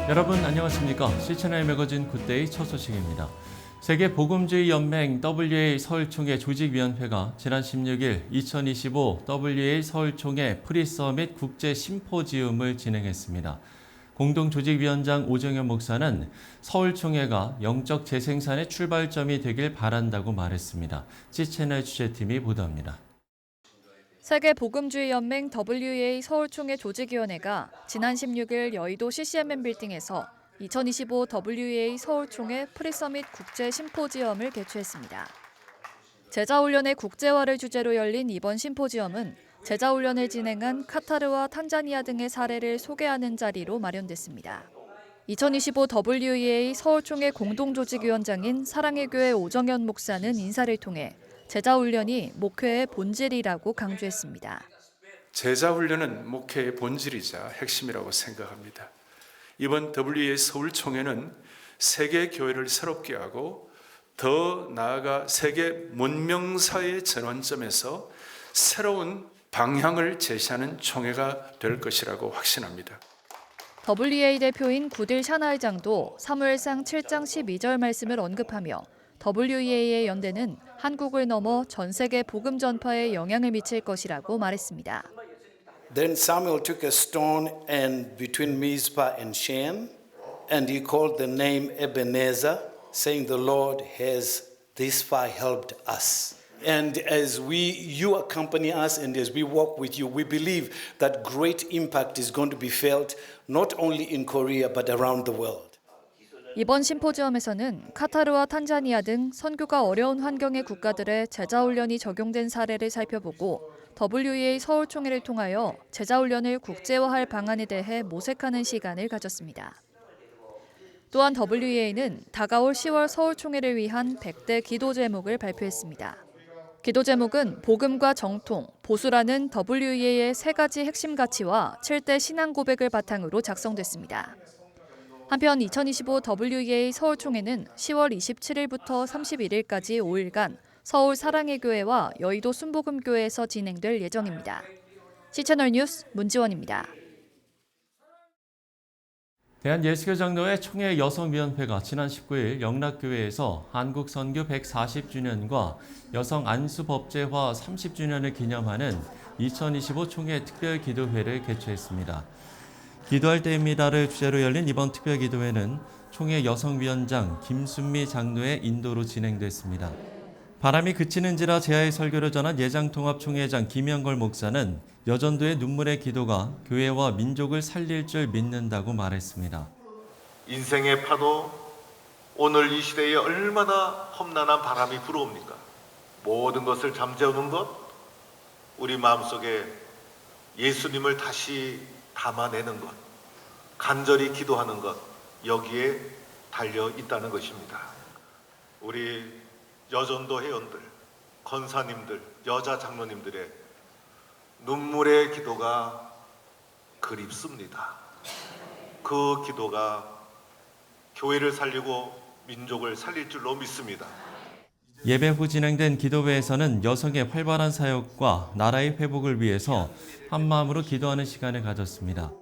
여러분 안녕하십니까? 시채널 매거진 굿데이 첫 소식입니다. 세계복음주의연맹 WA 서울총회 조직위원회가 지난 16일 2025 WA 서울총회 프리서밋 국제심포지움을 진행했습니다. 공동조직위원장 오정현 목사는 서울총회가 영적 재생산의 출발점이 되길 바란다고 말했습니다. 시채널 취재팀이 보도합니다. 세계복음주의연맹 WA 서울총회 조직위원회가 지난 16일 여의도 CCMM 빌딩에서 2025 WA 서울총회 프리서밋 국제심포지엄을 개최했습니다. 제자훈련의 국제화를 주제로 열린 이번 심포지엄은 제자훈련을 진행한 카타르와 탄자니아 등의 사례를 소개하는 자리로 마련됐습니다. 2025 WA 서울총회 공동조직위원장인 사랑의 교회 오정현 목사는 인사를 통해 제자훈련이 목회의 본질이라고 강조했습니다. 제자훈련은 목회의 본질이자 핵심이라고 생각합니다. 이번 WA 서울총회는 세계 교회를 새롭게 하고 더 나아가 세계 문명사의 전환점에서 새로운 방향을 제시하는 총회가 될 것이라고 확신합니다. WA 대표인 구딜 샤나이장도 사무엘상 7장 12절 말씀을 언급하며 WEA의 연대는 한국을 넘어 전 세계 복음 전파에 영향을 미칠 것이라고 말했습니다. Then Samuel took a stone and between Mizpah and Shen, and he called the name Ebenezer, saying, "The Lord has this far helped us." And as you accompany us and as we walk with you, we believe that great impact is going to be felt not only in Korea but around the world. 이번 심포지엄에서는 카타르와 탄자니아 등 선교가 어려운 환경의 국가들의 제자훈련이 적용된 사례를 살펴보고 WEA 서울총회를 통하여 제자훈련을 국제화할 방안에 대해 모색하는 시간을 가졌습니다. 또한 WEA는 다가올 10월 서울총회를 위한 100대 기도 제목을 발표했습니다. 기도 제목은 복음과 정통, 보수라는 WEA의 세 가지 핵심 가치와 7대 신앙 고백을 바탕으로 작성됐습니다. 한편 2025 WEA 서울총회는 10월 27일부터 31일까지 5일간 서울 사랑의 교회와 여의도 순복음교회에서 진행될 예정입니다. 시채널 뉴스 문지원입니다. 대한예수교장로회 총회 여성위원회가 지난 19일 영락교회에서 한국선교 140주년과 여성 안수법제화 30주년을 기념하는 2025 총회 특별기도회를 개최했습니다. 기도할 때입니다를 주제로 열린 이번 특별기도회는 총회 여성위원장 김순미 장로의 인도로 진행됐습니다. 바람이 그치는지라 제하의 설교를 전한 예장통합총회장 김영걸 목사는 여전도의 눈물의 기도가 교회와 민족을 살릴 줄 믿는다고 말했습니다. 인생의 파도, 오늘 이 시대에 얼마나 험난한 바람이 불어옵니까? 모든 것을 잠재우는 것, 우리 마음속에 예수님을 다시 담아내는 것, 간절히 기도하는 것, 여기에 달려 있다는 것입니다. 우리 여전도 회원들, 권사님들, 여자 장로님들의 눈물의 기도가 그립습니다. 그 기도가 교회를 살리고 민족을 살릴 줄로 믿습니다. 예배 후 진행된 기도회에서는 여성의 활발한 사역과 나라의 회복을 위해서 한마음으로 기도하는 시간을 가졌습니다.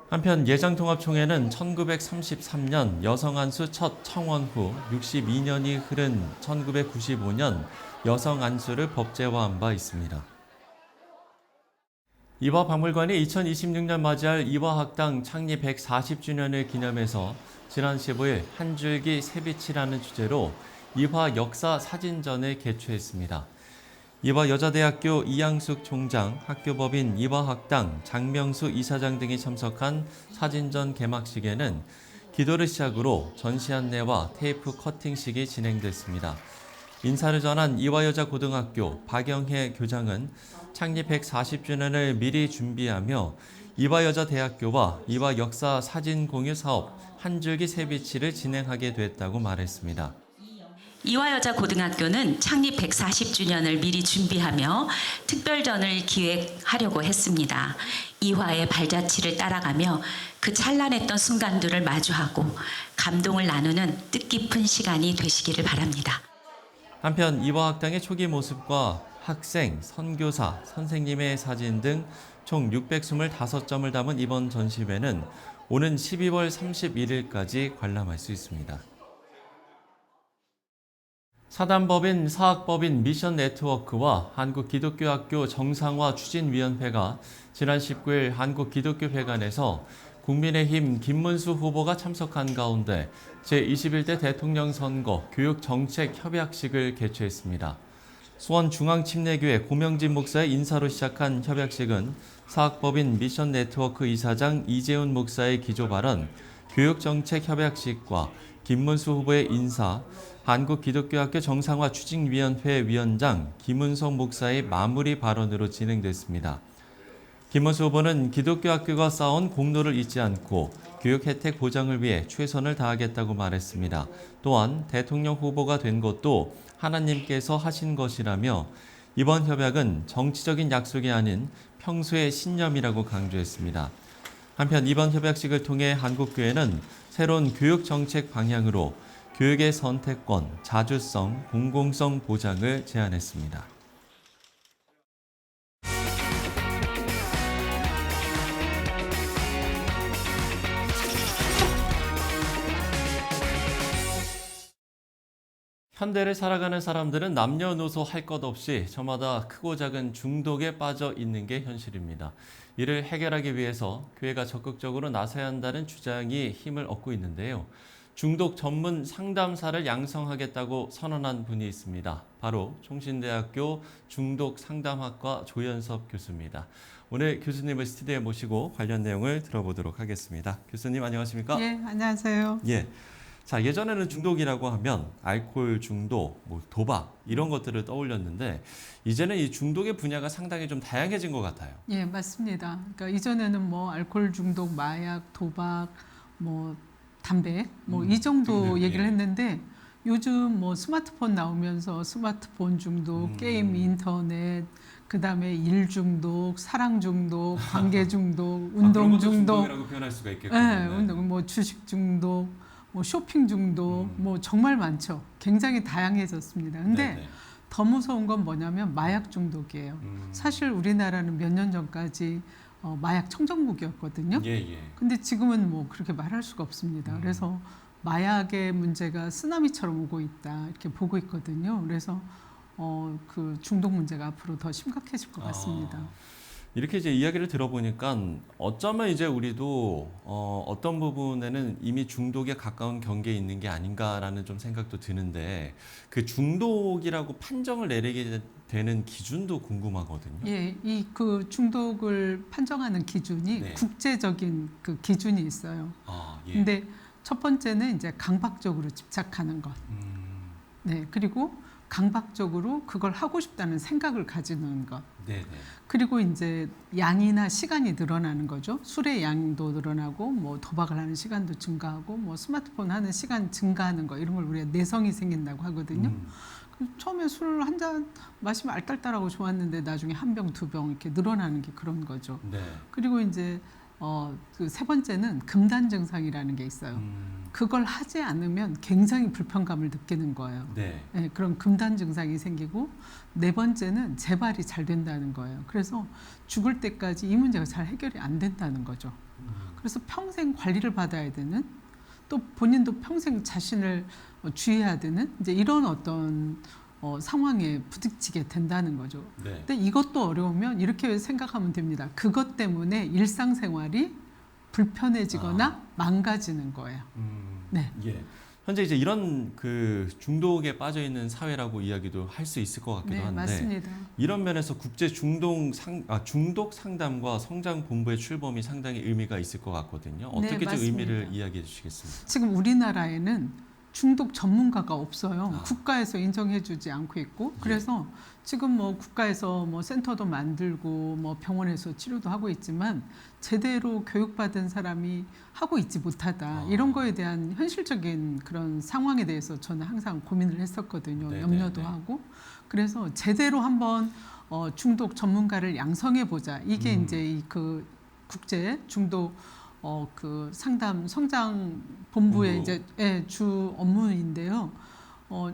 한편 예장통합총회는 1933년 여성안수 첫 청원 후 62년이 흐른 1995년 여성안수를 법제화한 바 있습니다. 이화박물관이 2026년 맞이할 이화학당 창립 140주년을 기념해서 지난 15일 한 줄기 새빛이라는 주제로 이화 역사 사진전을 개최했습니다. 이화여자대학교 이양숙 총장, 학교법인 이화학당 장명수 이사장 등이 참석한 사진전 개막식에는 기도를 시작으로 전시 안내와 테이프 커팅식이 진행됐습니다. 인사를 전한 이화여자고등학교 박영혜 교장은 창립 140주년을 미리 준비하며 이화여자대학교와 이화역사 사진 공유 사업 한 줄기 새빛이를 진행하게 됐다고 말했습니다. 이화여자고등학교는 창립 140주년을 미리 준비하며 특별전을 기획하려고 했습니다. 이화의 발자취를 따라가며 그 찬란했던 순간들을 마주하고 감동을 나누는 뜻깊은 시간이 되시기를 바랍니다. 한편 이화학당의 초기 모습과 학생, 선교사, 선생님의 사진 등 총 625점을 담은 이번 전시회는 오는 12월 31일까지 관람할 수 있습니다. 사단법인 사학법인 미션네트워크와 한국기독교학교 정상화 추진위원회가 지난 19일 한국기독교회관에서 국민의힘 김문수 후보가 참석한 가운데 제21대 대통령 선거 교육정책협약식을 개최했습니다. 수원중앙침례교회 고명진 목사의 인사로 시작한 협약식은 사학법인 미션네트워크 이사장 이재훈 목사의 기조 발언, 교육정책협약식과 김문수 후보의 인사, 한국기독교학교 정상화 추진위원회 위원장 김은석 목사의 마무리 발언으로 진행됐습니다. 김문수 후보는 기독교 학교가 쌓아온 공로를 잊지 않고 교육 혜택 보장을 위해 최선을 다하겠다고 말했습니다. 또한 대통령 후보가 된 것도 하나님께서 하신 것이라며 이번 협약은 정치적인 약속이 아닌 평소의 신념이라고 강조했습니다. 한편 이번 협약식을 통해 한국교회는 새로운 교육 정책 방향으로 교육의 선택권, 자주성, 공공성 보장을 제안했습니다. 현대를 살아가는 사람들은 남녀노소 할 것 없이 저마다 크고 작은 중독에 빠져 있는 게 현실입니다. 이를 해결하기 위해서 교회가 적극적으로 나서야 한다는 주장이 힘을 얻고 있는데요. 중독 전문 상담사를 양성하겠다고 선언한 분이 있습니다. 바로 총신대학교 중독상담학과 조연섭 교수입니다. 오늘 교수님을 스튜디오에 모시고 관련 내용을 들어보도록 하겠습니다. 교수님 안녕하십니까? 예, 안녕하세요. 예. 자, 예전에는 중독이라고 하면 알코올 중독, 도박 이런 것들을 떠올렸는데 이제는 이 중독의 분야가 상당히 좀 다양해진 것 같아요. 예, 맞습니다. 그러니까 이전에는 알코올 중독, 마약, 도박, 담배, 이 정도 등등, 얘기를 예. 했는데 요즘 스마트폰 나오면서 스마트폰 중독, 게임, 인터넷, 그다음에 일 중독, 사랑 중독, 관계 중독, 운동 중독, 중독이라고 표현할 수가 있겠군요. 예, 운동, 주식 중독, 쇼핑 중독, 정말 많죠. 굉장히 다양해졌습니다. 근데 네네. 더 무서운 건 뭐냐면 마약 중독이에요. 사실 우리나라는 몇 년 전까지 마약 청정국이었거든요. 예, 예. 근데 지금은 그렇게 말할 수가 없습니다. 그래서 마약의 문제가 쓰나미처럼 오고 있다 이렇게 보고 있거든요. 그래서 그 중독 문제가 앞으로 더 심각해질 것 같습니다. 이렇게 이제 이야기를 들어보니까 어쩌면 이제 우리도 어떤 부분에는 이미 중독에 가까운 경계에 있는 게 아닌가라는 좀 생각도 드는데 그 중독이라고 판정을 내리게 되는 기준도 궁금하거든요. 예, 그 중독을 판정하는 기준이 네. 국제적인 그 기준이 있어요. 아, 예. 근데 첫 번째는 이제 강박적으로 집착하는 것. 네, 그리고 강박적으로 그걸 하고 싶다는 생각을 가지는 것. 네네. 그리고 이제 양이나 시간이 늘어나는 거죠. 술의 양도 늘어나고 도박을 하는 시간도 증가하고 스마트폰 하는 시간 증가하는 거 이런 걸 우리가 내성이 생긴다고 하거든요. 처음에 술 한 잔 마시면 알딸딸하고 좋았는데 나중에 한 병, 두 병 이렇게 늘어나는 게 그런 거죠. 네. 그리고 이제 그 세 번째는 금단 증상이라는 게 있어요. 그걸 하지 않으면 굉장히 불편감을 느끼는 거예요. 네. 네, 그런 금단 증상이 생기고 네 번째는 재발이 잘 된다는 거예요. 그래서 죽을 때까지 이 문제가 잘 해결이 안 된다는 거죠. 그래서 평생 관리를 받아야 되는 또 본인도 평생 자신을 주의해야 되는 이제 이런 어떤 상황에 부딪히게 된다는 거죠. 네. 근데 이것도 어려우면 이렇게 생각하면 됩니다. 그것 때문에 일상생활이 불편해지거나 망가지는 거예요. 네. 예. 현재 이제 이런 그 중독에 빠져 있는 사회라고 이야기도 할 수 있을 것 같기도 네, 한데 맞습니다. 이런 면에서 국제 중독 상담과 성장 본부의 출범이 상당히 의미가 있을 것 같거든요. 네, 어떻게 좀 맞습니다. 의미를 이야기해 주시겠습니까? 지금 우리나라에는 중독 전문가가 없어요. 아. 국가에서 인정해주지 않고 있고 그래서 지금 국가에서 센터도 만들고 병원에서 치료도 하고 있지만 제대로 교육받은 사람이 하고 있지 못하다. 이런 거에 대한 현실적인 그런 상황에 대해서 저는 항상 고민을 했었거든요. 네네네. 염려도 하고 그래서 제대로 한번 중독 전문가를 양성해 보자. 이게 이제 그 국제 중독 그 상담 성장 본부의 본부. 이제 주 업무인데요.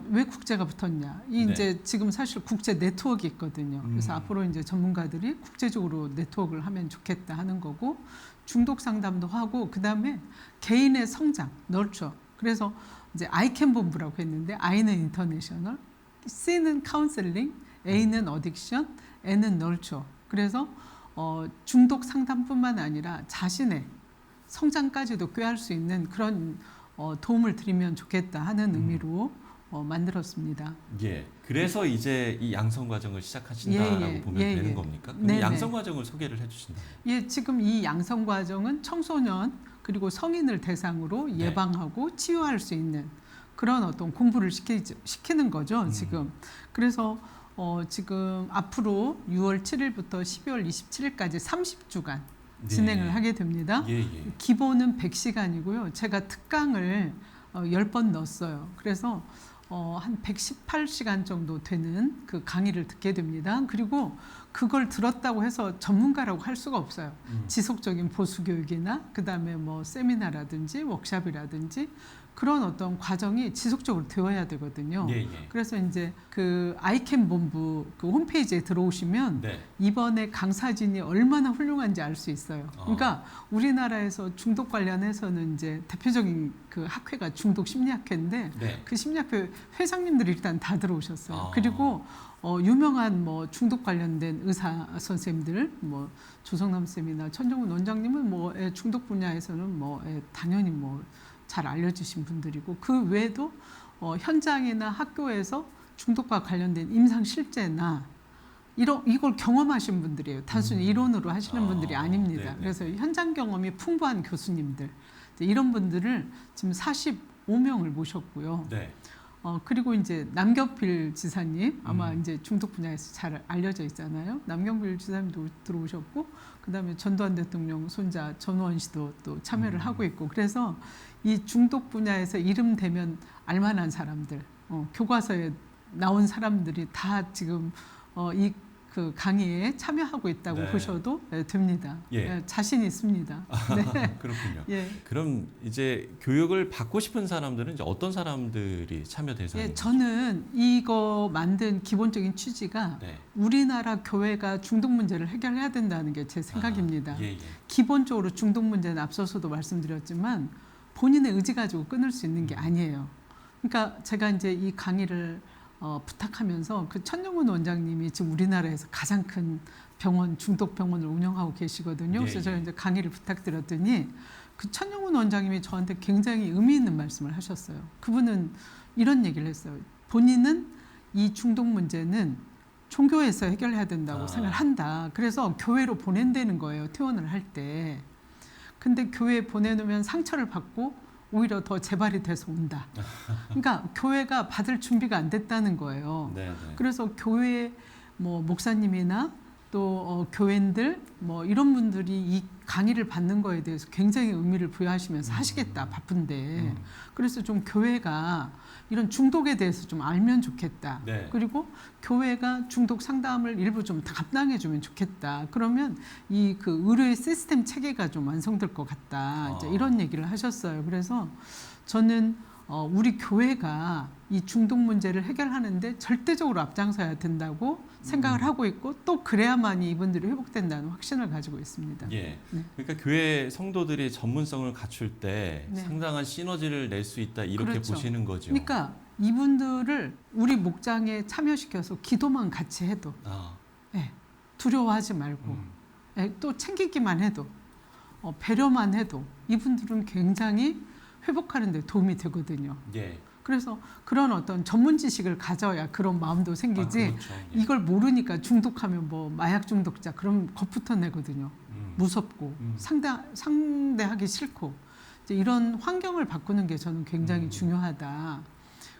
왜 국제가 붙었냐? 이 네. 이제 지금 사실 국제 네트워크 있거든요. 그래서 앞으로 이제 전문가들이 국제적으로 네트워크를 하면 좋겠다 하는 거고, 중독 상담도 하고, 그 다음에 개인의 성장, 널처. 그래서 이제 아이캔 본부라고 했는데, I는 인터내셔널, C는 카운셀링, A는 어딕션, N은 널처. 그래서 중독 상담뿐만 아니라 자신의 성장까지도 꾀할 수 있는 그런 도움을 드리면 좋겠다 하는 의미로 만들었습니다. 예. 그래서 이제 이 양성 과정을 시작하신다라고 보면 되는 겁니까? 그럼 네네. 양성 과정을 소개를 해주신다. 예, 지금 이 양성 과정은 청소년 그리고 성인을 대상으로 네. 예방하고 치유할 수 있는 그런 어떤 공부를 시키는 거죠, 지금. 그래서 지금 앞으로 6월 7일부터 12월 27일까지 30주간 네. 진행을 하게 됩니다. 예, 예. 기본은 100시간이고요. 제가 특강을 10번 넣었어요. 그래서 한 118시간 정도 되는 그 강의를 듣게 됩니다. 그리고 그걸 들었다고 해서 전문가라고 할 수가 없어요. 지속적인 보수 교육이나 그다음에 뭐 세미나라든지 워크숍이라든지 그런 어떤 과정이 지속적으로 되어야 되거든요. 예, 예. 그래서 이제 그 아이캔 본부 그 홈페이지에 들어오시면 네. 이번에 강사진이 얼마나 훌륭한지 알 수 있어요. 그러니까 우리나라에서 중독 관련해서는 이제 대표적인 그 학회가 중독 심리학회인데 네. 그 심리학회 회장님들이 일단 다 들어오셨어요. 아. 그리고 유명한 뭐 중독 관련된 의사 선생님들, 뭐 조성남 쌤이나 천정훈 원장님은 뭐 중독 분야에서는 뭐 당연히 뭐 잘 알려주신 분들이고, 그 외에도 현장이나 학교에서 중독과 관련된 임상 실제나 이걸 경험하신 분들이에요. 단순히 이론으로 하시는 분들이 아닙니다. 네네. 그래서 현장 경험이 풍부한 교수님들, 이런 분들을 지금 45명을 모셨고요. 네. 그리고 이제 남경필 지사님, 아마 이제 중독 분야에서 잘 알려져 있잖아요. 남경필 지사님도 들어오셨고, 그 다음에 전두환 대통령 손자 전우원 씨도 또 참여를 하고 있고, 그래서 이 중독 분야에서 이름 대면 알만한 사람들, 교과서에 나온 사람들이 다 지금 이 그 강의에 참여하고 있다고 네. 보셔도 됩니다. 예. 자신 있습니다. 네. 그렇군요. 예. 그럼 이제 교육을 받고 싶은 사람들은 이제 어떤 사람들이 참여 대상인가요? 예, 저는 이거 만든 기본적인 취지가 네. 우리나라 교회가 중독 문제를 해결해야 된다는 게 제 생각입니다. 예, 예. 기본적으로 중독 문제는 앞서서도 말씀드렸지만 본인의 의지 가지고 끊을 수 있는 게 아니에요. 그러니까 제가 이제 이 강의를 부탁하면서 그 천정훈 원장님이 지금 우리나라에서 가장 큰 병원, 중독 병원을 운영하고 계시거든요. 예, 그래서 제가 예. 이제 강의를 부탁드렸더니 그 천정훈 원장님이 저한테 굉장히 의미 있는 말씀을 하셨어요. 그분은 이런 얘기를 했어요. 본인은 이 중독 문제는 종교에서 해결해야 된다고 생각을 한다. 그래서 교회로 보낸다는 거예요. 퇴원을 할 때. 근데 교회에 보내놓으면 상처를 받고 오히려 더 재발이 돼서 온다. 그러니까 교회가 받을 준비가 안 됐다는 거예요. 네, 네. 그래서 교회 뭐 목사님이나 또 교인들 뭐 이런 분들이 이 강의를 받는 거에 대해서 굉장히 의미를 부여하시면서 하시겠다, 바쁜데. 그래서 좀 교회가 이런 중독에 대해서 좀 알면 좋겠다. 네. 그리고 교회가 중독 상담을 일부 좀 감당해 주면 좋겠다. 그러면 이 그 의료의 시스템 체계가 좀 완성될 것 같다. 이제 이런 얘기를 하셨어요. 그래서 저는 우리 교회가 이 중독 문제를 해결하는데 절대적으로 앞장서야 된다고 생각을 하고 있고, 또 그래야만이 이분들이 회복된다는 확신을 가지고 있습니다. 예. 네. 그러니까 교회 성도들이 전문성을 갖출 때 네. 상당한 시너지를 낼 수 있다 이렇게 그렇죠. 보시는 거죠. 그러니까 이분들을 우리 목장에 참여시켜서 기도만 같이 해도 두려워하지 말고 또 챙기기만 해도 배려만 해도 이분들은 굉장히 회복하는 데 도움이 되거든요. 예. 그래서 그런 어떤 전문 지식을 가져야 그런 마음도 생기지. 그렇죠. 예. 이걸 모르니까 중독하면 뭐 마약 중독자 그럼 겁부터 내거든요. 무섭고 상대하기 싫고 이제 이런 환경을 바꾸는 게 저는 굉장히 중요하다.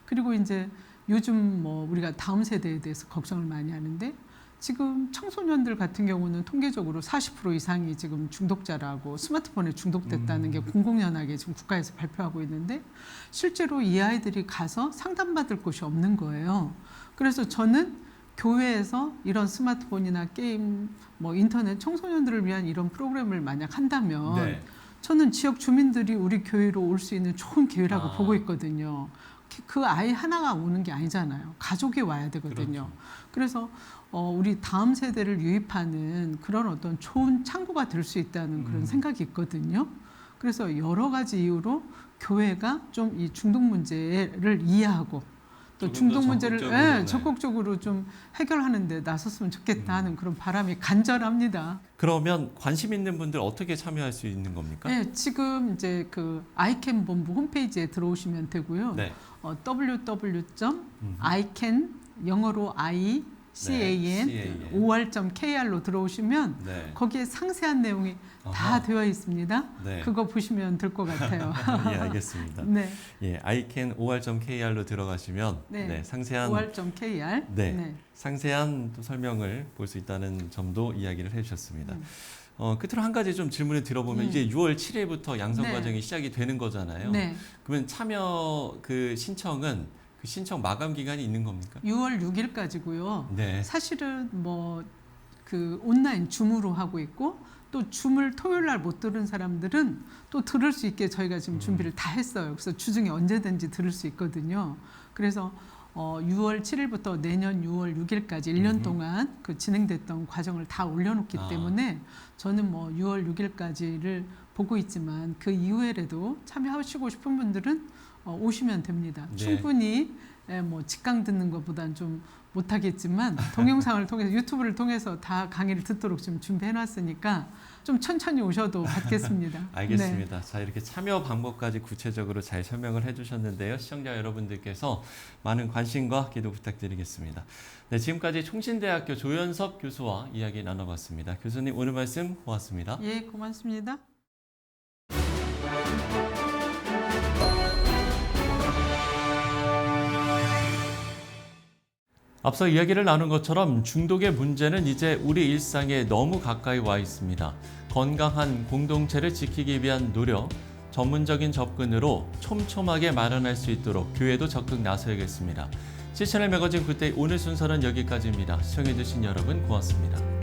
그리고 이제 요즘 뭐 우리가 다음 세대에 대해서 걱정을 많이 하는데, 지금 청소년들 같은 경우는 통계적으로 40% 이상이 지금 중독자라고 스마트폰에 중독됐다는 게 공공연하게 지금 국가에서 발표하고 있는데, 실제로 이 아이들이 가서 상담받을 곳이 없는 거예요. 그래서 저는 교회에서 이런 스마트폰이나 게임, 뭐 인터넷 청소년들을 위한 이런 프로그램을 만약 한다면 네. 저는 지역 주민들이 우리 교회로 올 수 있는 좋은 기회라고 보고 있거든요. 그 아이 하나가 오는 게 아니잖아요. 가족이 와야 되거든요. 그래서 우리 다음 세대를 유입하는 그런 어떤 좋은 창구가 될 수 있다는 그런 생각이 있거든요. 그래서 여러 가지 이유로 교회가 좀 이 중독 문제를 이해하고 또 조금 더 중독 문제를 적극적으로, 네. 적극적으로 좀 해결하는 데 나섰으면 좋겠다 하는 그런 바람이 간절합니다. 그러면 관심 있는 분들 어떻게 참여할 수 있는 겁니까? 네, 지금 이제 그 아이캔 본부 홈페이지에 들어오시면 되고요. 네. www.ican 영어로 ICAN CAN. 5월.kr로 들어오시면 네. 거기에 상세한 내용이 다 아하. 되어 있습니다. 네. 그거 보시면 될 것 같아요. 예, 알겠습니다. 네, 예, ican5r.kr로 들어가시면 네. 네, 상세한 5월.kr. 네. 상세한 또 설명을 볼 수 있다는 점도 이야기를 해주셨습니다. 끝으로 한 가지 좀 질문을 들어보면 이제 6월 7일부터 양성 네. 과정이 시작이 되는 거잖아요. 네, 그러면 참여 그 신청은 그 신청 마감 기간이 있는 겁니까? 6월 6일까지고요. 네. 사실은 뭐 그 온라인 줌으로 하고 있고 또 줌을 토요일 날 못 들은 사람들은 또 들을 수 있게 저희가 지금 준비를 다 했어요. 그래서 주중에 언제든지 들을 수 있거든요. 그래서 6월 7일부터 내년 6월 6일까지 1년 동안 그 진행됐던 과정을 다 올려놓기 아. 때문에 저는 뭐 6월 6일까지를 보고 있지만 그 이후에라도 참여하시고 싶은 분들은 오시면 됩니다. 네. 충분히 뭐 직강 듣는 것보다는 좀 못하겠지만 동영상을 통해서 유튜브를 통해서 다 강의를 듣도록 지금 준비해놨으니까 좀 천천히 오셔도 받겠습니다. 알겠습니다. 자, 이렇게 참여 방법까지 구체적으로 잘 설명을 해주셨는데요. 시청자 여러분들께서 많은 관심과 기도 부탁드리겠습니다. 네, 지금까지 총신대학교 조연섭 교수와 이야기 나눠봤습니다. 교수님 오늘 말씀 고맙습니다. 예, 고맙습니다. 앞서 이야기를 나눈 것처럼 중독의 문제는 이제 우리 일상에 너무 가까이 와 있습니다. 건강한 공동체를 지키기 위한 노력, 전문적인 접근으로 촘촘하게 마련할 수 있도록 교회도 적극 나서야겠습니다. 시채널 매거진 굿데이 오늘 순서는 여기까지입니다. 시청해주신 여러분 고맙습니다.